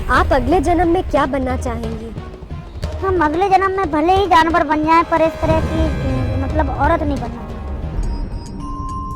आप अगले जन्म में क्या बनना चाहेंगी? हम अगले जन्म में भले ही जानवर बन जाएं पर इस तरह की मतलब औरत नहीं बनना।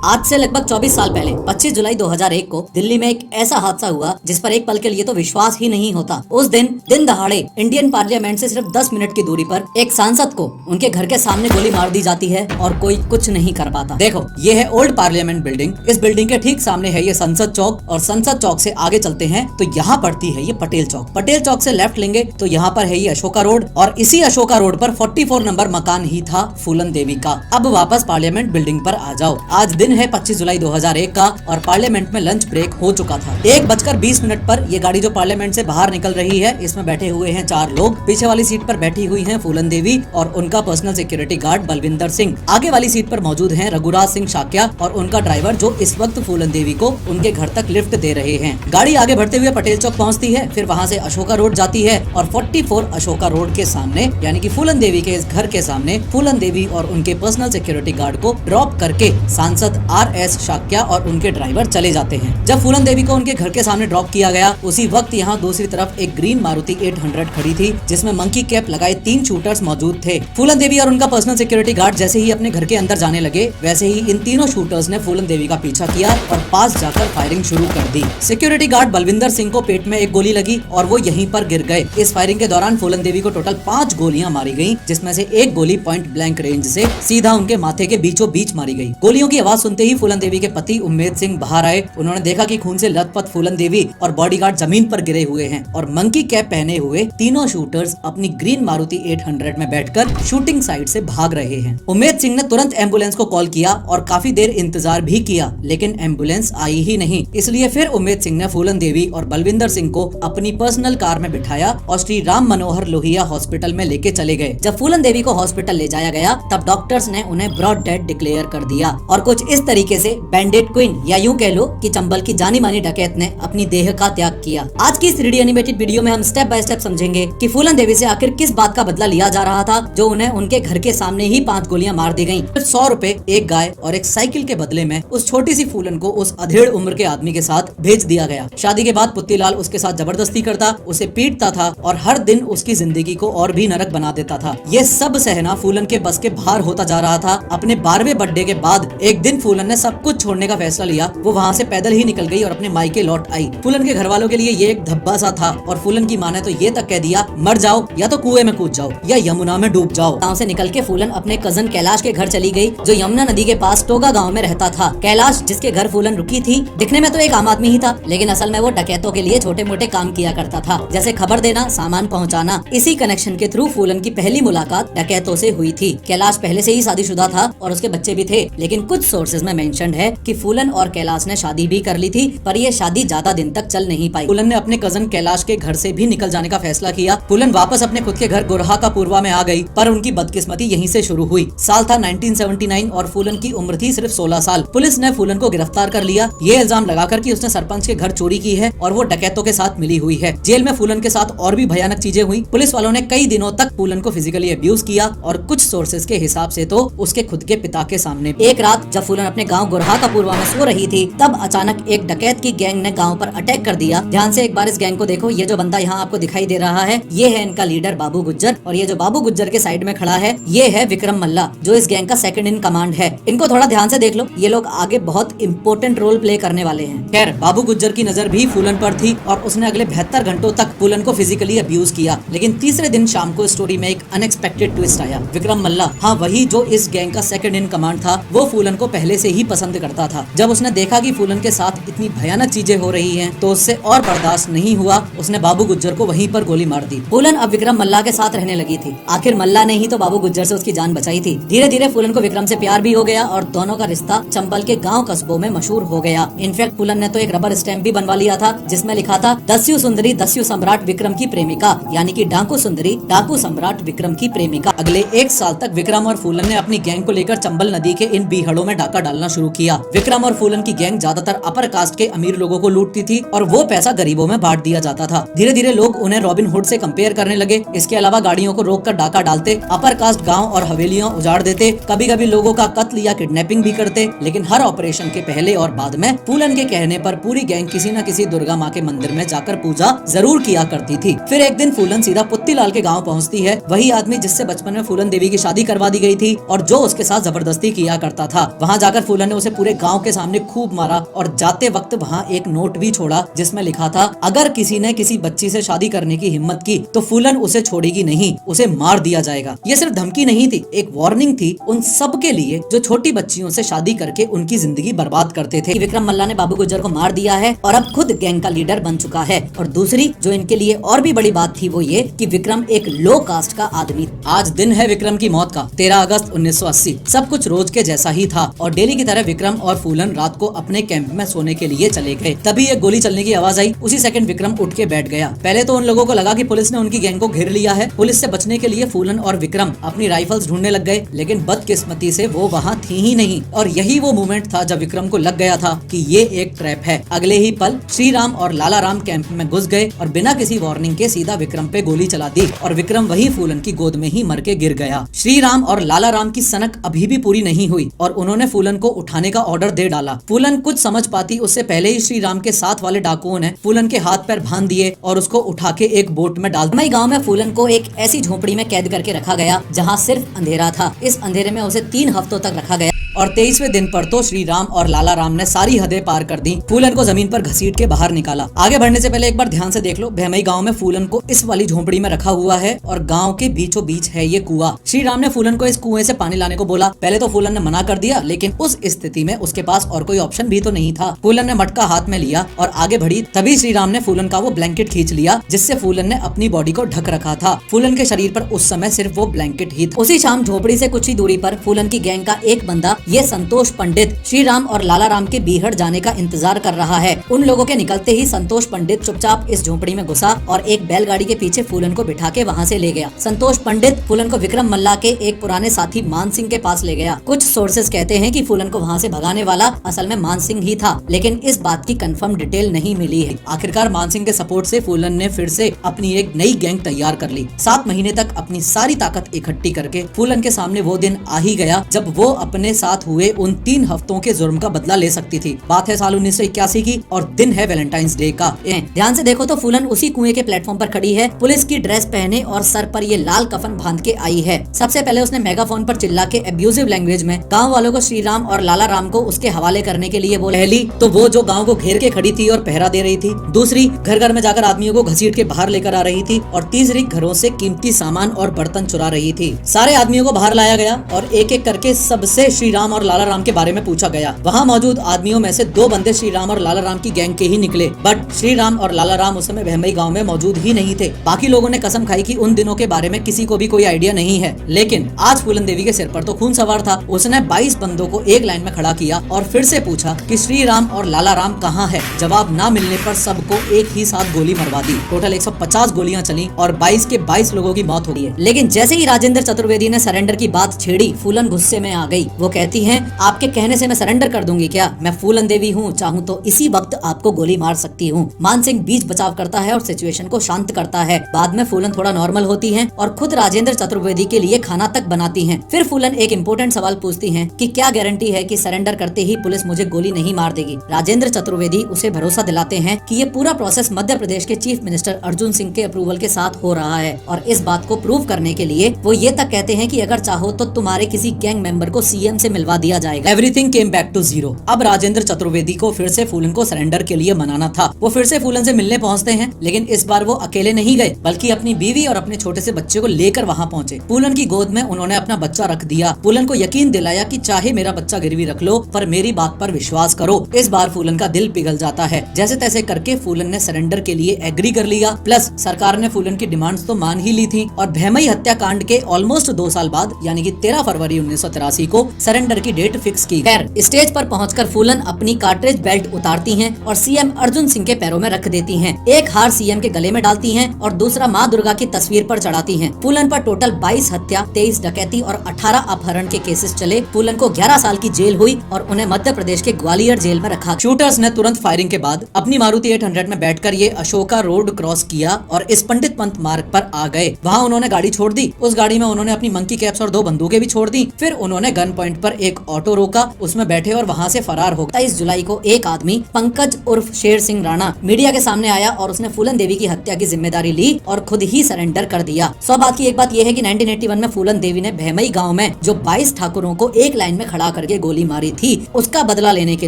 आज से लगभग 24 साल पहले 25 जुलाई 2001 को दिल्ली में एक ऐसा हादसा हुआ जिस पर एक पल के लिए तो विश्वास ही नहीं होता। उस दिन दहाड़े इंडियन पार्लियामेंट से सिर्फ 10 मिनट की दूरी पर एक सांसद को उनके घर के सामने गोली मार दी जाती है और कोई कुछ नहीं कर पाता। देखो, ये है ओल्ड पार्लियामेंट बिल्डिंग। इस बिल्डिंग के ठीक सामने है ये संसद चौक और संसद चौक से आगे चलते हैं तो यहाँ पड़ती है ये पटेल चौक। पटेल चौक से लेफ्ट लेंगे तो यहाँ पर है ये अशोका रोड और इसी अशोका रोड पर 44 नंबर मकान ही था फूलन देवी का। अब वापस पार्लियामेंट बिल्डिंग पर आ जाओ। आज दिन है 25 जुलाई 2001 का और पार्लियामेंट में लंच ब्रेक हो चुका था। 1:20 पर ये गाड़ी जो पार्लियामेंट से बाहर निकल रही है, इसमें बैठे हुए हैं 4 लोग। पीछे वाली सीट पर बैठी हुई हैं फूलन देवी और उनका personal security guard Balwinder Singh. आगे वाली सीट पर मौजूद हैं रघुराज सिंह शाक्या और उनका ड्राइवर जो इस वक्त फूलन देवी को उनके घर तक लिफ्ट दे रहे हैं। गाड़ी आगे बढ़ते हुए पटेल चौक पहुँचती है, फिर वहाँ से अशोका रोड जाती है और 44 अशोका रोड के सामने यानी कि फूलन देवी के इस घर के सामने फूलन देवी और उनके पर्सनल सिक्योरिटी गार्ड को ड्रॉप करके सांसद RS शाक्या और उनके ड्राइवर चले जाते हैं। जब फूलन देवी को उनके घर के सामने ड्रॉप किया गया, उसी वक्त यहाँ दूसरी तरफ एक ग्रीन मारुति 800 खड़ी थी जिसमें मंकी कैप लगाए 3 शूटर्स मौजूद थे। फूलन देवी और उनका पर्सनल सिक्योरिटी गार्ड जैसे ही अपने घर के अंदर जाने लगे, वैसे ही इन तीनों शूटर्स ने फूलन देवी का पीछा किया और पास जाकर फायरिंग शुरू कर दी। सिक्योरिटी गार्ड बलविंदर सिंह को पेट में एक गोली लगी और वो यहीं पर गिर गए। इस फायरिंग के दौरान फूलन देवी को टोटल 5 गोलियां मारी गयी, जिसमें से एक गोली पॉइंट ब्लैंक रेंज से सीधा उनके माथे के बीचों बीच मारी गई। गोलियों की आवाज सुनते ही फूलन देवी के पति उम्मेद सिंह बाहर आए। उन्होंने देखा कि खून से लथपथ फूलन देवी और बॉडीगार्ड जमीन पर गिरे हुए हैं और मंकी कैप पहने हुए तीनों शूटर्स अपनी ग्रीन मारुति 800 में बैठकर शूटिंग साइट से भाग रहे हैं। उम्मेद सिंह ने तुरंत एम्बुलेंस को कॉल किया और काफी देर इंतजार भी किया, लेकिन एम्बुलेंस आई ही नहीं। इसलिए फिर उम्मेद सिंह ने फूलन देवी और बलविंदर सिंह को अपनी पर्सनल कार में बिठाया और श्री राम मनोहर लोहिया हॉस्पिटल में लेके चले गए। जब फूलन देवी को हॉस्पिटल ले जाया गया, तब डॉक्टर्स ने उन्हें ब्रॉड डेड डिक्लेयर कर दिया और कुछ इस तरीके से बैंडेड क्वीन या यूं कह लो कि चंबल की जानी मानी डकैत ने अपनी देह का त्याग किया। आज की इस 3D एनिमेटेड वीडियो में हम स्टेप बाय स्टेप समझेंगे कि फूलन देवी से आखिर किस बात का बदला लिया जा रहा था जो उन्हें उनके घर के सामने ही 5 गोलियां मार दी गयी। 100 रुपए, एक गाय और एक साइकिल के बदले में उस छोटी सी फूलन को उस अधेड़ उम्र के आदमी के साथ भेज दिया गया। शादी के बाद पुत्तीलाल उसके साथ जबरदस्ती करता, उसे पीटता था और हर दिन उसकी जिंदगी को और भी नरक बना देता था। ये सब सहना फूलन के बस के बाहर होता जा रहा था। अपने 12वें बर्थडे के बाद एक दिन फूलन ने सब कुछ छोड़ने का फैसला लिया। वो वहाँ से पैदल ही निकल गई और अपने मायके लौट आई। फूलन के घर वालों के लिए ये एक धब्बा सा था और फूलन की माँ ने तो ये तक कह दिया, मर जाओ या तो कुएं में कूद जाओ या यमुना में डूब जाओ। गांव से निकल के फूलन अपने कजन कैलाश के घर चली गई जो यमुना नदी के पास टोगा गांव में रहता था। कैलाश जिसके घर फूलन रुकी थी, दिखने में तो एक आम आदमी ही था, लेकिन असल में वो डकैतों के लिए छोटे मोटे काम किया करता था, जैसे खबर देना, सामान पहुँचाना। इसी कनेक्शन के थ्रू फूलन की पहली मुलाकात डकैतों से हुई थी। कैलाश पहले से ही शादीशुदा था और उसके बच्चे भी थे, लेकिन कुछ सोर्सेज में मेंशन्ड है कि फूलन और कैलाश ने शादी भी कर ली थी, पर ये शादी ज्यादा दिन तक चल नहीं पाई। फूलन ने अपने कजन कैलाश के घर से भी निकल जाने का फैसला किया। फूलन वापस अपने खुद के घर गोरहा का पूर्वा में आ गई, पर उनकी बदकिस्मती यहीं से शुरू हुई। साल था 1979 और फूलन की उम्र थी सिर्फ 16 साल। पुलिस ने फूलन को गिरफ्तार कर लिया, ये इल्जाम लगाकर कि उसने सरपंच के घर चोरी की है और वो डकैतों के साथ मिली हुई है। जेल में फूलन के साथ और भी भयानक चीजें हुई। पुलिस वालों ने कई दिनों तक फूलन को फिजिकली अब्यूज किया और कुछ सोर्सेज के हिसाब से तो उसके खुद के पिता के सामने। एक रात जब फूलन अपने गाँव गोरहा का पूर्वा में सो रही थी, तब अचानक एक डकैत की गैंग ने गांव पर अटैक कर दिया। ध्यान से एक बार इस गैंग को देखो। ये जो बंदा यहाँ आपको दिखाई दे रहा है, ये है इनका लीडर बाबू गुज्जर और ये जो बाबू गुज्जर के साइड में खड़ा है, ये है विक्रम मल्ला जो इस गैंग का सेकंड इन कमांड है। इनको थोड़ा ध्यान से देख लो, ये लोग आगे बहुत इंपॉर्टेंट रोल प्ले करने वाले हैं। खैर, बाबू गुज्जर की नजर भी फूलन पर थी और उसने अगले 72 घंटों तक फूलन को फिजिकली अब्यूज किया। लेकिन तीसरे दिन शाम को स्टोरी में एक अनएक्सपेक्टेड ट्विस्ट आया। विक्रम मल्ला, हाँ वही जो इस गैंग का सेकंड इन कमांड था, वो फूलन को पहले से ही पसंद करता था। जब उसने देखा कि फूलन के साथ इतनी भयानक चीजें हो रही हैं, तो उससे और बर्दाश्त नहीं हुआ। उसने बाबू गुज्जर को वहीं पर गोली मार दी। फूलन अब विक्रम मल्ला के साथ रहने लगी थी। आखिर मल्ला ने ही तो बाबू गुज्जर से उसकी जान बचाई थी। धीरे धीरे फूलन को विक्रम से प्यार भी हो गया और दोनों का रिश्ता चंबल के गांव कस्बों में मशहूर हो गया। इनफैक्ट फूलन ने तो एक रबर स्टैम्प भी बनवा लिया था जिसमें लिखा था, दस्यु सुंदरी दस्यु सम्राट विक्रम की प्रेमिका, यानी कि डाकू सुंदरी डाकू सम्राट विक्रम की प्रेमिका। अगले 1 साल तक विक्रम और फूलन ने अपनी गैंग को लेकर चंबल नदी के इन बीहड़ों में डाका डाका डालना शुरू किया। विक्रम और फूलन की गैंग ज्यादातर अपर कास्ट के अमीर लोगों को लूटती थी और वो पैसा गरीबों में बांट दिया जाता था। धीरे धीरे लोग उन्हें रॉबिन हुड से कंपेयर करने लगे। इसके अलावा गाड़ियों को रोककर डाका डालते, अपर कास्ट गांव और हवेलियां उजाड़ देते, कभी कभी लोगों का कत्ल या किडनैपिंग भी करते। लेकिन हर ऑपरेशन के पहले और बाद में फूलन के कहने पर पूरी गैंग किसी न किसी दुर्गा माँ के मंदिर में जाकर पूजा जरूर किया करती थी। फिर एक दिन फूलन सीधा पुत्तीलाल के गाँव पहुँचती है, वही आदमी जिससे बचपन में फूलन देवी की शादी करवा दी गई थी और जो उसके साथ जबरदस्ती किया करता था। वहाँ जाकर फूलन ने उसे पूरे गाँव के सामने खूब मारा और जाते वक्त वहाँ एक नोट भी छोड़ा जिसमें लिखा था, अगर किसी ने किसी बच्ची से शादी करने की हिम्मत की तो फूलन उसे छोड़ेगी नहीं, उसे मार दिया जाएगा। ये सिर्फ धमकी नहीं थी, एक वार्निंग थी उन सब के लिए जो छोटी बच्चियों से शादी करके उनकी जिंदगी बर्बाद करते थे। विक्रम मल्ला ने बाबू गुज्जर को मार दिया है और अब खुद गैंग का लीडर बन चुका है। और दूसरी जो इनके लिए और भी बड़ी बात थी वो ये कि विक्रम एक लो कास्ट का आदमी। आज दिन है विक्रम की मौत का, 13 अगस्त 1980। सब कुछ रोज के जैसा ही था और डेली की तरह विक्रम और फूलन रात को अपने कैंप में सोने के लिए चले गए। तभी एक गोली चलने की आवाज आई। उसी सेकंड विक्रम उठ के बैठ गया। पहले तो उन लोगों को लगा कि पुलिस ने उनकी गैंग को घेर लिया है। पुलिस से बचने के लिए फूलन और विक्रम अपनी राइफल्स ढूंढने लग गए, लेकिन बदकिस्मती से वो वहाँ थी ही नहीं। और यही वो मोमेंट था जब विक्रम को लग गया था कि ये एक ट्रैप है। अगले ही पल श्री राम और लाला राम कैंप में घुस गए और बिना किसी वार्निंग के सीधा विक्रम पे गोली चला दी और विक्रम वही फूलन की गोद में ही मर के गिर गया। श्री राम और लाला राम की सनक अभी भी पूरी नहीं हुई और उन्होंने फूलन को उठाने का ऑर्डर दे डाला। फूलन कुछ समझ पाती उससे पहले ही श्री राम के साथ वाले डाकुओं ने फूलन के हाथ पैर बांध दिए और उसको उठा के एक बोट में डाल दिया। गाँव में फूलन को एक ऐसी झोपड़ी में कैद करके रखा गया जहाँ सिर्फ अंधेरा था। इस अंधेरे में उसे 3 हफ्तों तक रखा गया और 23वें दिन पर तो श्री राम और लाला राम ने सारी हदें पार कर दी। फूलन को जमीन पर घसीट के बाहर निकाला। आगे बढ़ने से पहले एक बार ध्यान से देख लो, भैमई गांव में फूलन को इस वाली झोपड़ी में रखा हुआ है और गांव के बीचों बीच है ये कुआं। श्री राम ने फूलन को इस कुएं से पानी लाने को बोला। पहले तो फूलन ने मना कर दिया, लेकिन उस स्थिति में उसके पास और कोई ऑप्शन भी तो नहीं था। फूलन ने मटका हाथ में लिया और आगे बढ़ी। तभी श्री राम ने फूलन का वो ब्लैंकेट खींच लिया जिससे फूलन ने अपनी बॉडी को ढक रखा था। फूलन के शरीर पर उस समय सिर्फ वो ब्लैंकेट ही था। उसी शाम झोपड़ी से कुछ ही दूरी पर फूलन की गैंग का एक बंदा, ये संतोष पंडित, श्री राम और लाला राम के बीहड़ जाने का इंतजार कर रहा है। उन लोगों के निकलते ही संतोष पंडित चुपचाप इस झोपड़ी में घुसा और एक बैलगाड़ी के पीछे फूलन को बिठा के वहाँ से ले गया। संतोष पंडित फूलन को विक्रम मल्ला के एक पुराने साथी मान सिंह के पास ले गया। कुछ सोर्सेज कहते हैं कि फूलन को वहाँ से भगाने वाला असल में मान सिंह ही था, लेकिन इस बात की कंफर्म डिटेल नहीं मिली है। आखिरकार मान सिंह के सपोर्ट से फूलन ने फिर से अपनी एक नई गैंग तैयार कर ली। 7 महीने तक अपनी सारी ताकत इकट्ठी करके फूलन के सामने वो दिन आ ही गया जब वो अपने साथ हुए उन 3 हफ्तों के जुर्म का बदला ले सकती थी। बात है साल 1981 की और दिन है वैलेंटाइंस डे का। ध्यान से देखो तो फूलन उसी कुएं के प्लेटफॉर्म पर खड़ी है, पुलिस की ड्रेस पहने और सर पर ये लाल कफन बांध के आई है। सबसे पहले उसने मेगाफोन पर चिल्ला के एब्यूजिव लैंग्वेज में गांव वालों को श्री राम और लाला राम को उसके हवाले करने के लिए बोला। पहली तो वो जो गांव को घेर के खड़ी थी और पहरा दे रही थी। दूसरी घर घर में जाकर आदमियों को घसीट के बाहर लेकर आ रही थी और तीसरी घरों से कीमती सामान और बर्तन चुरा रही थी। सारे आदमियों को बाहर लाया गया और एक एक करके सबसे श्री राम और लाला राम के बारे में पूछा गया। वहाँ मौजूद आदमियों में से 2 बंदे श्री राम और लाला राम की गैंग के ही निकले, बट श्री राम और लाला राम उस समय भैमई गांव में मौजूद ही नहीं थे। बाकी लोगों ने कसम खाई कि उन दिनों के बारे में किसी को भी कोई आइडिया नहीं है। लेकिन आज फूलन देवी के सिर पर तो खून सवार था। उसने 22 बंदों को एक लाइन में खड़ा किया और फिर से पूछा कि श्री राम और लाला राम कहाँ है। जवाब ना मिलने पर सबको एक ही साथ गोली मरवा दी। टोटल 150 गोलियां चली और 22 के 22 लोगों की मौत हो गई है। लेकिन जैसे ही राजेंद्र चतुर्वेदी ने सरेंडर की बात छेड़ी, फूलन गुस्से में आ गई। वो कहती है, आपके कहने से मैं सरेंडर कर दूंगी क्या? मैं फूलन देवी हूँ, चाहूँ तो इसी वक्त आपको गोली मार सकती हूँ। मान सिंह बीच बचाव करता है और सिचुएशन को शांत करता है। बाद में फूलन थोड़ा नॉर्मल होती है और खुद राजेंद्र चतुर्वेदी के लिए खाना तक बनाती हैं। फिर फूलन एक इम्पोर्टेंट सवाल पूछती है कि क्या गारंटी है कि सरेंडर करते ही पुलिस मुझे गोली नहीं मार देगी। राजेंद्र चतुर्वेदी उसे भरोसा दिलाते हैं कि ये पूरा प्रोसेस मध्य प्रदेश के चीफ मिनिस्टर अर्जुन सिंह के अप्रूवल के साथ हो रहा है और इस बात को प्रूव करने के लिए वो ये तक कहते हैं कि अगर चाहो तो तुम्हारे किसी गैंग मेंबर को सीएम से मिलवा दिया जाएगा। Everything came back to zero. अब राजेंद्र चतुर्वेदी को फिर से फूलन को सरेंडर के लिए मनाना था। वो फिर से फूलन से मिलने पहुंचते हैं, लेकिन इस बार वो अकेले नहीं गए बल्कि अपनी बीवी और अपने छोटे से बच्चे को लेकर वहां पहुंचे। फूलन की गोद में उन्होंने अपना बच्चा रख दिया। फूलन को यकीन दिलाया कि चाहे मेरा बच्चा गिरवी रख लो पर मेरी बात पर विश्वास करो। इस बार फूलन का दिल पिघल जाता है। जैसे तैसे करके फूलन ने सरेंडर के लिए एग्री कर लिया। प्लस सरकार ने फूलन की डिमांड्स तो मान ही ली थी और भैमई हत्याकांड के ऑलमोस्ट 2 साल बाद यानी कि 13 फरवरी 1983 को सरेंडर सरेंडर की डेट फिक्स की। खैर स्टेज पर पहुंचकर फूलन अपनी कार्ट्रिज बेल्ट उतारती हैं और सीएम अर्जुन सिंह के पैरों में रख देती हैं। एक हार सीएम के गले में डालती हैं और दूसरा माँ दुर्गा की तस्वीर पर चढ़ाती हैं। फूलन पर टोटल 22 हत्या, 23 डकैती और 18 अपहरण के केसेस चले। फूलन को 11 साल की जेल हुई और उन्हें मध्य प्रदेश के ग्वालियर जेल में रखा। शूटर्स ने तुरंत फायरिंग के बाद अपनी मारुति 800 में बैठकर ये अशोका रोड क्रॉस किया और इस पंडित पंत मार्ग पर आ गए। वहाँ उन्होंने गाड़ी छोड़ दी। उस गाड़ी में उन्होंने अपनी मंकी कैप्स और 2 बंदूकें भी छोड़ दी। फिर उन्होंने गन पॉइंट पर एक ऑटो रोका, उसमें बैठे और वहाँ से फरार हो गए। 23 जुलाई को एक आदमी पंकज उर्फ शेर सिंह राणा मीडिया के सामने आया और उसने फूलन देवी की हत्या की जिम्मेदारी ली और खुद ही सरेंडर कर दिया। सौ बात की एक बात यह है कि 1981 में फूलन देवी ने भैमई गांव में जो 22 ठाकुरों को एक लाइन में खड़ा करके गोली मारी थी, उसका बदला लेने के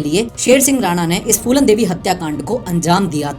लिए शेर सिंह राणा ने इस फूलन देवी हत्याकांड को अंजाम दिया